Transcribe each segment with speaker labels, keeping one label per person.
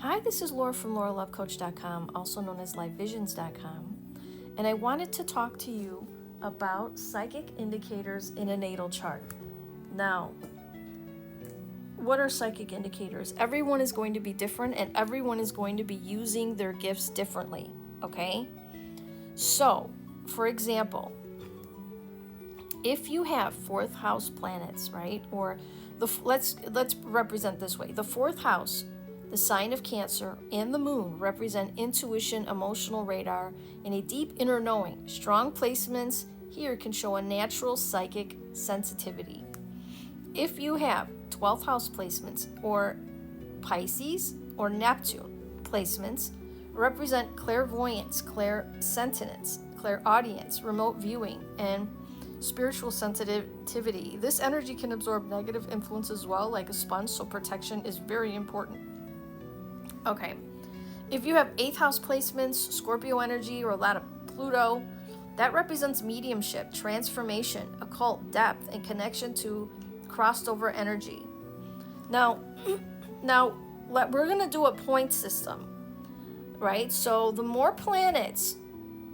Speaker 1: Hi, this is Laura from LauraLoveCoach.com, also known as LiveVisions.com, and I wanted to talk to you about psychic indicators in a natal chart. Now, what are psychic indicators? Everyone is going to be different, and everyone is going to be using their gifts differently, okay? So, for example, if you have fourth house planets, right, or let's represent this way. The fourth house, the sign of Cancer, and the moon represent intuition, emotional radar, and a deep inner knowing. Strong placements here can show a natural psychic sensitivity. If you have 12th house placements or Pisces or Neptune placements, represent clairvoyance, clairsentience, clairaudience, remote viewing, and spiritual sensitivity. This energy can absorb negative influence as well, like a sponge, so protection is very important. Okay, if you have 8th house placements, Scorpio energy, or a lot of Pluto, that represents mediumship, transformation, occult depth, and connection to crossed over energy. Now we're going to do a point system, right? So the more planets,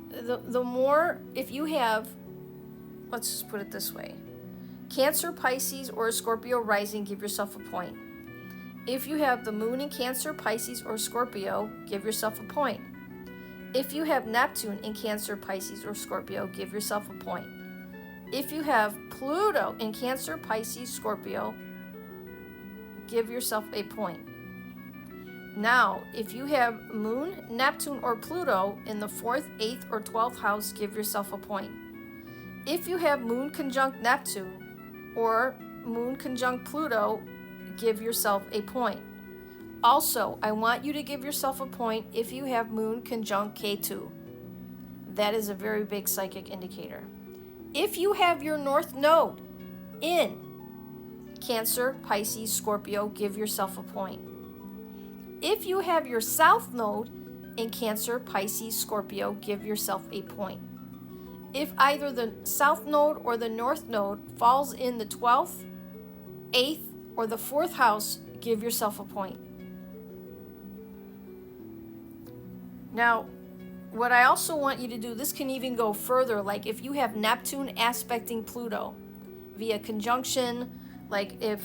Speaker 1: the more, if you have, let's just put it this way. Cancer, Pisces, or Scorpio rising, give yourself a point. If you have the moon in Cancer, Pisces, or Scorpio, give yourself a point. If you have Neptune in Cancer, Pisces, or Scorpio, give yourself a point. If you have Pluto in Cancer, Pisces, Scorpio, give yourself a point. Now, if you have moon, Neptune, or Pluto in the 4th, 8th, or 12th house, give yourself a point. If you have moon conjunct Neptune or moon conjunct Pluto, give yourself a point. Also, I want you to give yourself a point if you have moon conjunct Ketu. That is a very big psychic indicator. If you have your north node in Cancer, Pisces, Scorpio, give yourself a point. If you have your south node in Cancer, Pisces, Scorpio, give yourself a point. If either the south node or the north node falls in the 12th, 8th, or the 4th house, give yourself a point. Now, what I also want you to do, this can even go further, like if you have Neptune aspecting Pluto via conjunction, like if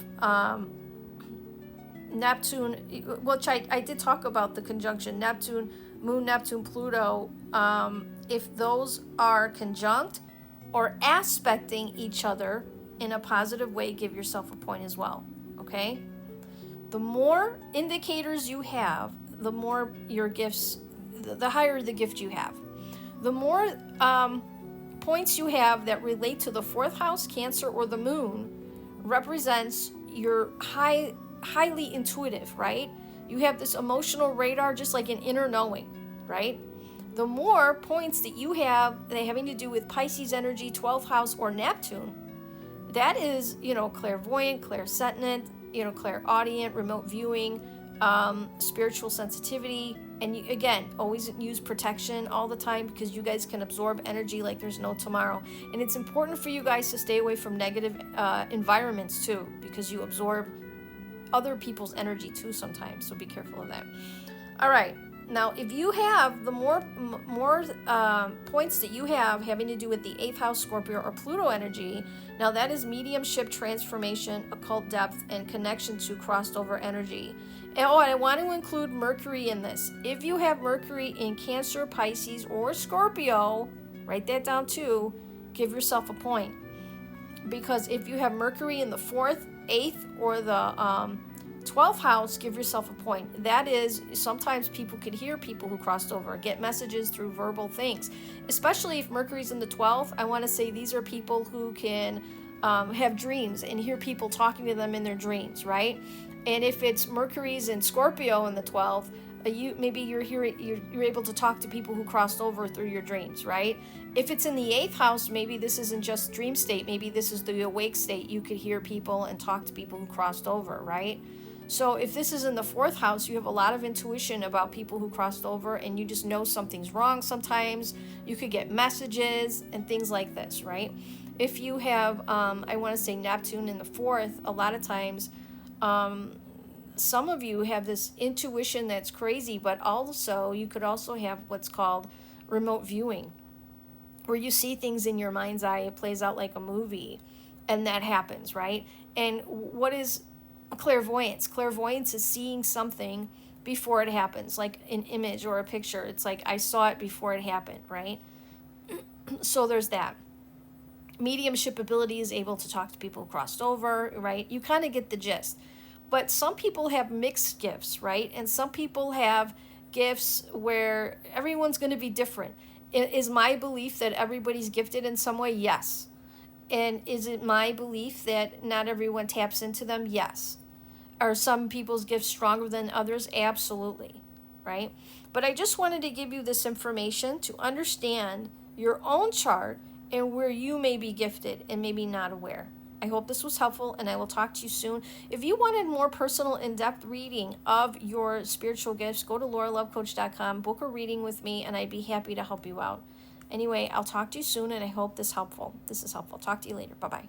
Speaker 1: Neptune, which I did talk about the conjunction, Neptune, Moon, Neptune, Pluto, if those are conjunct or aspecting each other in a positive way, give yourself a point as well, okay? The more indicators you have, the more your gifts, the higher the gift you have. The more points you have that relate to the 4th house, Cancer, or the moon, represents your highly intuitive, right? You have this emotional radar, just like an inner knowing, right? The more points that you have that having to do with Pisces energy, 12th house, or Neptune, that is, clairvoyant, clairsentient, clairaudient, remote viewing, spiritual sensitivity. And you, again, always use protection all the time, because you guys can absorb energy like there's no tomorrow. And it's important for you guys to stay away from negative environments too, because you absorb other people's energy too sometimes. So be careful of that. All right. Now, if you have the more points that you have having to do with the 8th house, Scorpio, or Pluto energy, now that is mediumship, transformation, occult depth, and connection to crossed over energy. And I want to include Mercury in this. If you have Mercury in Cancer, Pisces, or Scorpio, write that down too, give yourself a point. Because if you have Mercury in the 4th, 8th, or the 12th house, give yourself a point. That is, sometimes people could hear people who crossed over, get messages through verbal things. Especially if Mercury's in the 12th, I want to say these are people who can have dreams and hear people talking to them in their dreams, right? And if it's Mercury's in Scorpio in the 12th, you're able to talk to people who crossed over through your dreams, right? If it's in the 8th house, maybe this isn't just dream state, maybe this is the awake state. You could hear people and talk to people who crossed over, right? So if this is in the 4th house, you have a lot of intuition about people who crossed over, and you just know something's wrong sometimes. You could get messages and things like this, right? If you have, I want to say Neptune in the 4th, a lot of times some of you have this intuition that's crazy, but also you could also have what's called remote viewing, where you see things in your mind's eye. It plays out like a movie, and that happens, right? And what is clairvoyance? Clairvoyance is seeing something before it happens, like an image or a picture. It's like I saw it before it happened, right? So there's that. Mediumship ability is able to talk to people who crossed over, right? You kind of get the gist. But some people have mixed gifts, right? And some people have gifts where everyone's going to be different. Is my belief that everybody's gifted in some way? Yes. And is it my belief that not everyone taps into them? Yes. Are some people's gifts stronger than others? Absolutely, right? But I just wanted to give you this information to understand your own chart and where you may be gifted and maybe not aware. I hope this was helpful, and I will talk to you soon. If you wanted more personal, in-depth reading of your spiritual gifts, go to lauralovecoach.com, book a reading with me, and I'd be happy to help you out. Anyway, I'll talk to you soon, and I hope this is helpful. Talk to you later. Bye-bye.